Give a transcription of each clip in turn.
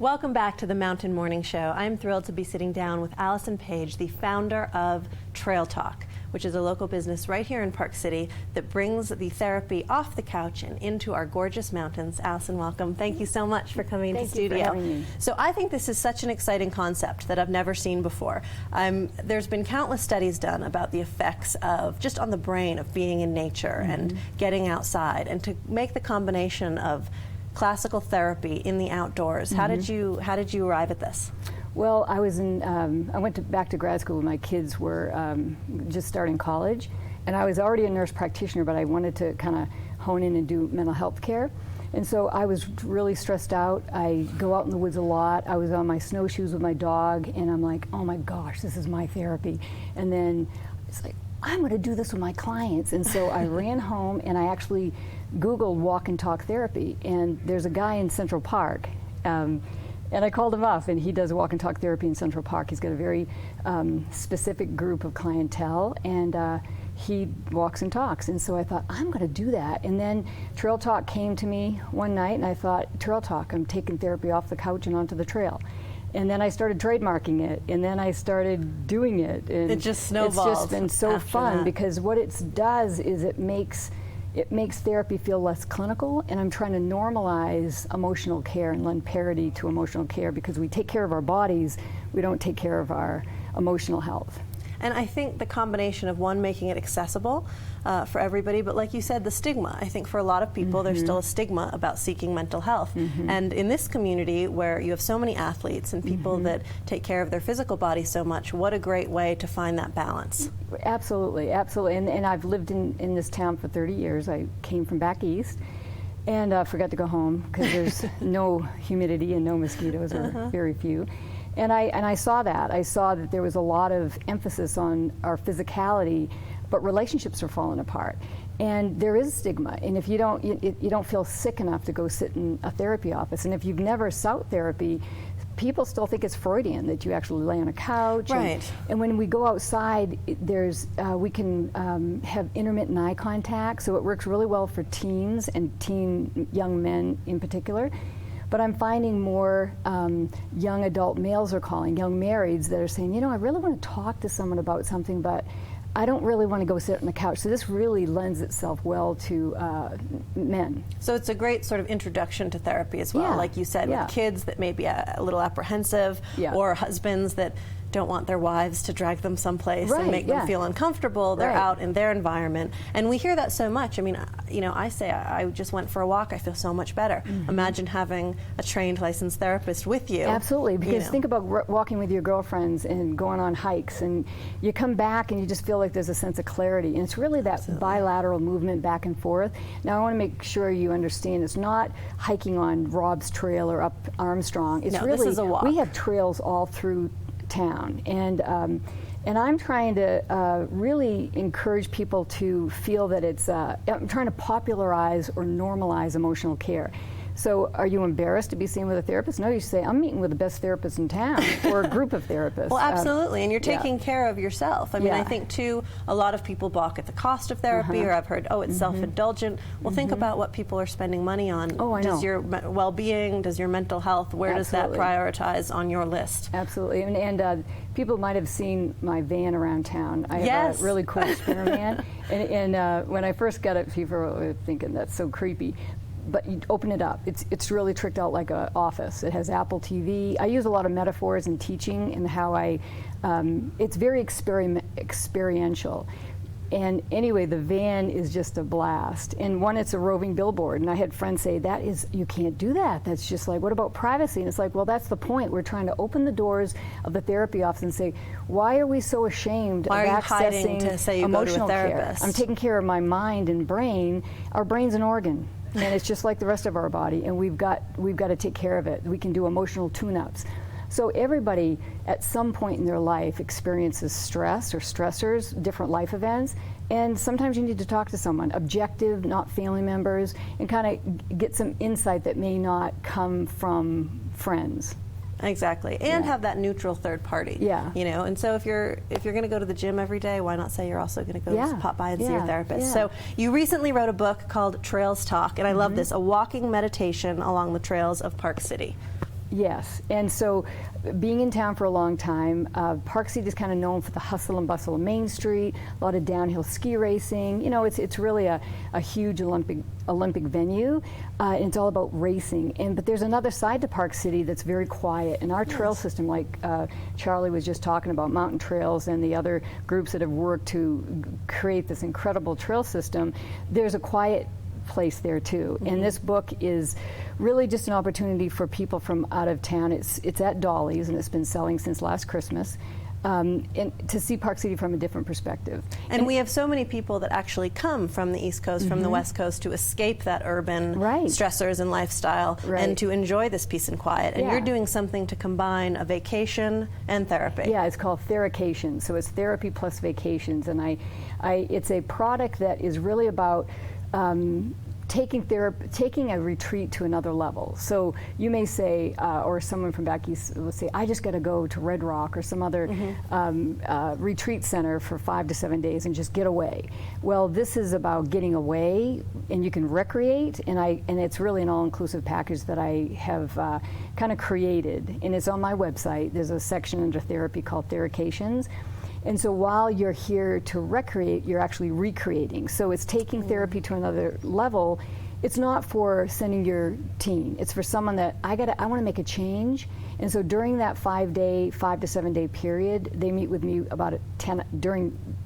Welcome back to the Mountain Morning Show. I'm thrilled to be sitting down with Allison Page, the founder of Trail Talk, which is a local business right here in Park City that brings the therapy off the couch and into our gorgeous mountains. Allison, welcome. Thank you so much for coming into studio. Thank you for having me. So I think this is such an exciting concept that I've never seen before. There's been countless studies done about the effects of just on the brain of being in nature and getting outside, and to make the combination of classical therapy in the outdoors. How did you arrive at this? Well, I went back to grad school when my kids were just starting college, and I was already a nurse practitioner, but I wanted to kind of hone in and do mental health care. And so I was really stressed out. I go out in the woods a lot. I was on my snowshoes with my dog, and I'm like, oh my gosh, this is my therapy. And then it's like, I'm going to do this with my clients. And so I ran home and I actually Googled walk and talk therapy. And there's a guy in Central Park. And I called him up, and he does walk and talk therapy in Central Park. He's got a very specific group of clientele, and he walks and talks. And so I thought, I'm going to do that. And then Trail Talk came to me one night, and I thought, Trail Talk, I'm taking therapy off the couch and onto the trail. And then I started trademarking it, and then I started doing it. And it just snowballed. It's just been so fun because what it does is it makes therapy feel less clinical, and I'm trying to normalize emotional care and lend parity to emotional care, because we take care of our bodies, we don't take care of our emotional health. And I think the combination of one, making it accessible for everybody, but like you said, the stigma. I think for a lot of people, there's still a stigma about seeking mental health. And in this community where you have so many athletes and people that take care of their physical body so much, what a great way to find that balance. Absolutely, absolutely. And I've lived in this town for 30 years. I came from back east, and forgot to go home because there's no humidity and no mosquitoes, or very few. And I saw that. I saw that there was a lot of emphasis on our physicality, but relationships are falling apart. And there is stigma. And if you don't feel sick enough to go sit in a therapy office, and if you've never sought therapy, people still think it's Freudian, that you actually lay on a couch. Right. And when we go outside, we can have intermittent eye contact, so it works really well for teens and teen young men in particular. But I'm finding more young adult males are calling, young marrieds, that are saying, you know, I really want to talk to someone about something, but I don't really want to go sit on the couch. So this really lends itself well to men. So it's a great sort of introduction to therapy as well, like you said, with kids that may be a little apprehensive, or husbands that don't want their wives to drag them someplace and make them feel uncomfortable. They're out in their environment. And we hear that so much. I mean, you know, I say I just went for a walk. I feel so much better. Imagine having a trained licensed therapist with you. Absolutely, because think about walking with your girlfriends and going on hikes, and you come back and you just feel like there's a sense of clarity. And it's really that bilateral movement back and forth. Now, I want to make sure you understand it's not hiking on Rob's Trail or up Armstrong. It's really, this is a walk. We have trails all through town, and I'm trying to really encourage people to feel that it's I'm trying to popularize or normalize emotional care. So are you embarrassed to be seen with a therapist? No, you say, I'm meeting with the best therapist in town, or a group of therapists. Well, absolutely, and you're taking care of yourself. I mean, I think, too, a lot of people balk at the cost of therapy, or I've heard, oh, it's self-indulgent. Well, think about what people are spending money on. Oh, I know. Does your well-being, does your mental health, where does that prioritize on your list? Absolutely, and people might have seen my van around town. I have a really cool spinner van, and when I first got it, people were thinking, that's so creepy. But you open it up, it's really tricked out like an office. It has Apple TV. I use a lot of metaphors in teaching and how it's very experiential. And anyway, the van is just a blast. And one, it's a roving billboard. And I had friends say, you can't do that. That's just like, what about privacy? And it's like, well, that's the point. We're trying to open the doors of the therapy office and say, why are we so ashamed of accessing emotional care? I'm taking care of my mind and brain. Our brain's an organ. And it's just like the rest of our body, and we've got to take care of it. We can do emotional tune-ups. So everybody at some point in their life experiences stress or stressors, different life events, and sometimes you need to talk to someone, objective, not family members, and kind of get some insight that may not come from friends. Exactly, and have that neutral third party. You know, and so if you're going to go to the gym every day, why not say you're also going to go pop by and see your therapist? So you recently wrote a book called Trails Talk, and I love this, a walking meditation along the trails of Park City. Yes, and so being in town for a long time, Park City is kind of known for the hustle and bustle of Main Street, a lot of downhill ski racing. You know, it's really a huge Olympic venue, and it's all about racing. But there's another side to Park City that's very quiet, and our trail system, like Charlie was just talking about, Mountain Trails and the other groups that have worked to create this incredible trail system, there's a quiet place there too. And this book is really just an opportunity for people from out of town. It's at Dolly's, and it's been selling since last Christmas. And to see Park City from a different perspective. And we have so many people that actually come from the East Coast, from the West Coast, to escape that urban stressors and lifestyle and to enjoy this peace and quiet. And you're doing something to combine a vacation and therapy. Yeah, it's called Theracation. So it's therapy plus vacations. And it's a product that is really about taking a retreat to another level. So you may say, or someone from back east will say, I just got to go to Red Rock or some other retreat center for 5 to 7 days and just get away. Well, this is about getting away, and you can recreate, and it's really an all-inclusive package that I have kind of created, and it's on my website. There's a section under therapy called Theracations. And so while you're here to recreate, you're actually recreating. So it's taking therapy to another level. It's not for sending your teen. It's for someone that I want to make a change. And so during that 5 to 7 day period, they meet with me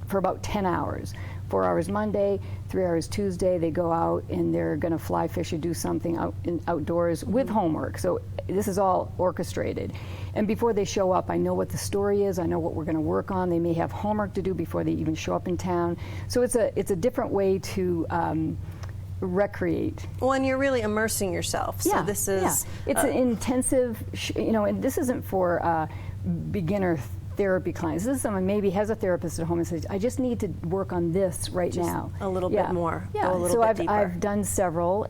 for about 10 hours. 4 hours Monday, 3 hours Tuesday. They go out and they're going to fly fish or do something outdoors with homework. So this is all orchestrated. And before they show up, I know what the story is. I know what we're going to work on. They may have homework to do before they even show up in town. So it's a different way to recreate. Well, and you're really immersing yourself. So this is it's an intensive. And this isn't for beginner therapy clients. This is someone maybe has a therapist at home and says, I just need to work on this now. A little bit more. Yeah, a little bit deeper. I've done several,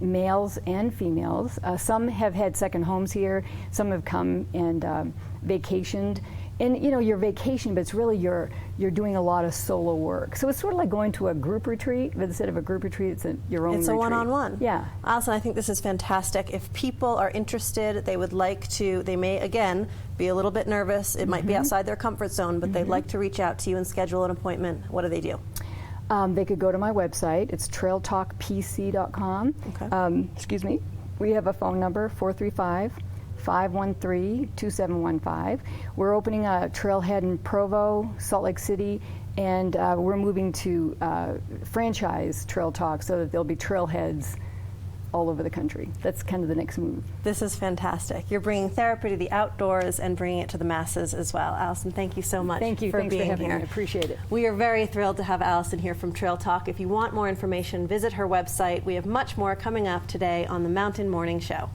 males and females. Some have had second homes here. Some have come and vacationed. And you're vacation, but it's really you're doing a lot of solo work. So it's sort of like going to a group retreat, but instead of a group retreat, it's your own retreat. It's a one-on-one. Yeah. Allison, I think this is fantastic. If people are interested, they would like to, they may, again, be a little bit nervous. It might be outside their comfort zone, but they'd like to reach out to you and schedule an appointment. What do they do? They could go to my website. It's trailtalkpc.com. Okay. Excuse me. We have a phone number, 435-513-2715. We're opening a trailhead in Provo, Salt Lake City, and we're moving to franchise Trail Talk so that there'll be trailheads all over the country. That's kind of the next move. This is fantastic. You're bringing therapy to the outdoors and bringing it to the masses as well. Allison, thank you so much Thanks for being having here. me. I appreciate it. We are very thrilled to have Allison here from Trail Talk. If you want more information, visit her website. We have much more coming up today on the Mountain Morning Show.